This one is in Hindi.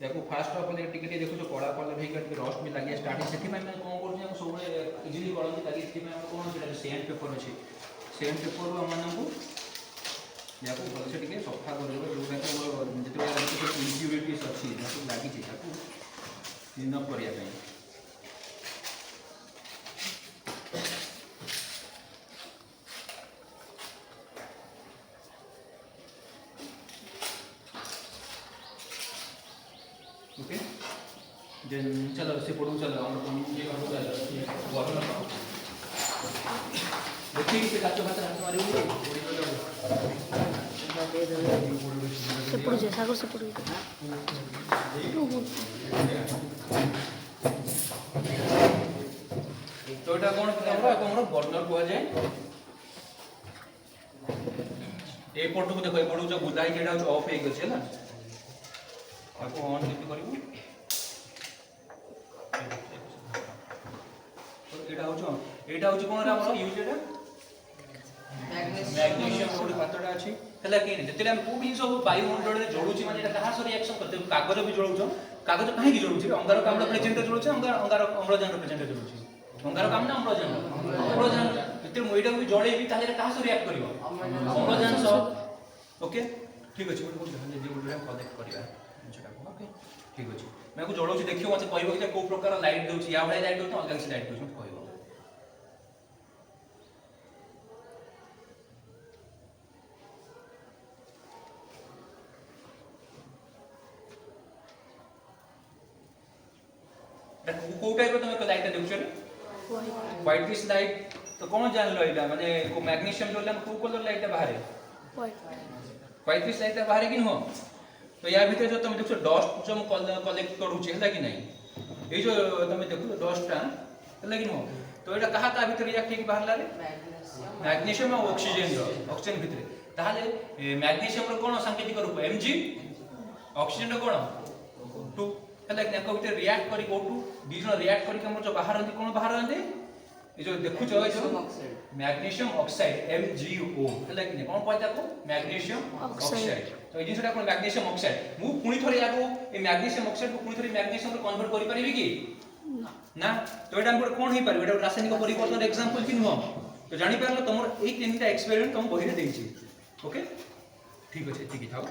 याको फास्ट ऑफ ले टिके देखो जो कड़ा कलर हे के रस्ट भी लागि स्टार्टिंग सेठी मैं कोन करू हम सब इजीली करन ताकि सेठी में हम कोन सेटा सेंड पेपर अछि सेंड पेपर रो हम को याको भल से टिके सफा करबो जोटा के हमर जते देखो इम्प्यूरिटीज अछि ताको लागि छै ताको क्लीन अप करिया पई ओके देन चलो से पढ़ू चलो हम ये करबो चलो वाटर देखिए से काचो भात हाथ मारी से पड़ जाए सागर से पड़ तो एटा कोन हमर बर्नर को जाए ए पटो को देखो ए पटो जो बुदाई जेडा ऑफ हे गेल छै ना आपको ऑन केमती करिवो एटा होची कोन हमर यूज एटा मैग्नीशियम रोड पातडा अछि हला कि जते हम को भी सब वायुमंडल रे जोडुची माने एटा कहा से रिएक्शन करते कागज भी जोडुछ कागज काहे की जोडुची अंगारक आम्ल प्रेजेंट जोडुछ अंगारक अम्लजान प्रेजेंट जोडुची अंगारक आम्ल अम्लजान जते मोइडा भी जोडे भी ताले कहा से रिएक्ट करिवो अम्लजान सब ओके ठीक अछि बोल ध्यान दे बोल हम कलेक्ट करिया ओके ठीक अछि मैं को जोडुची देखियो मते कहबो कि को प्रकार लाइट दोची या भले लाइट दोची अलग से लाइट दोची कहबो को टाइप तुम लाइट देखुछ व्हाइट दिस लाइट तो कौन जान लो एटा माने को मैग्नीशियम जोला को कलर लाइट बाहर व्हाइट दिस लाइट बाहर कि हो तो या भीतर जो तुम देखो डस्ट जो कलेक्ट करू छै हला कि नहीं ए जो तुम देखो डस्ट ता हला कि हो तो एटा कहा ता भीतर रिएक्ट कि बाहर लारे मैग्नीशियम और ऑक्सीजन भीतर ताले मैग्नीशियम रो कोन सांकेतिक रूप Mg ऑक्सीजन रो कोन 2 हला कि को भीतर रिएक्ट करी गो टू दी जन रिएक्ट करी हमर जो बाहर आंदी कोन बाहर आंदी ए जो देखु जो मैग्नीशियम ऑक्साइड MgO हला कि कोन कहता को मैग्नीशियम ऑक्साइड तो ए जिनसटा कोन मैग्नीशियम ऑक्साइड मु पुनी थोड़ी याको ए मैग्नीशियम ऑक्साइड को पुनी थोड़ी मैग्नीशियम रो कन्वर्ट करि परिबी कि ना तो एटा हमर कोन हे परिबे एटा रासायनिक परिवर्तन एग्जांपल कि नो तो जानि परलो तमर ए तीनटा एक्सपेरिमेंट तुम बहिरे देछि ओके ठीक अछि ठीक थाओ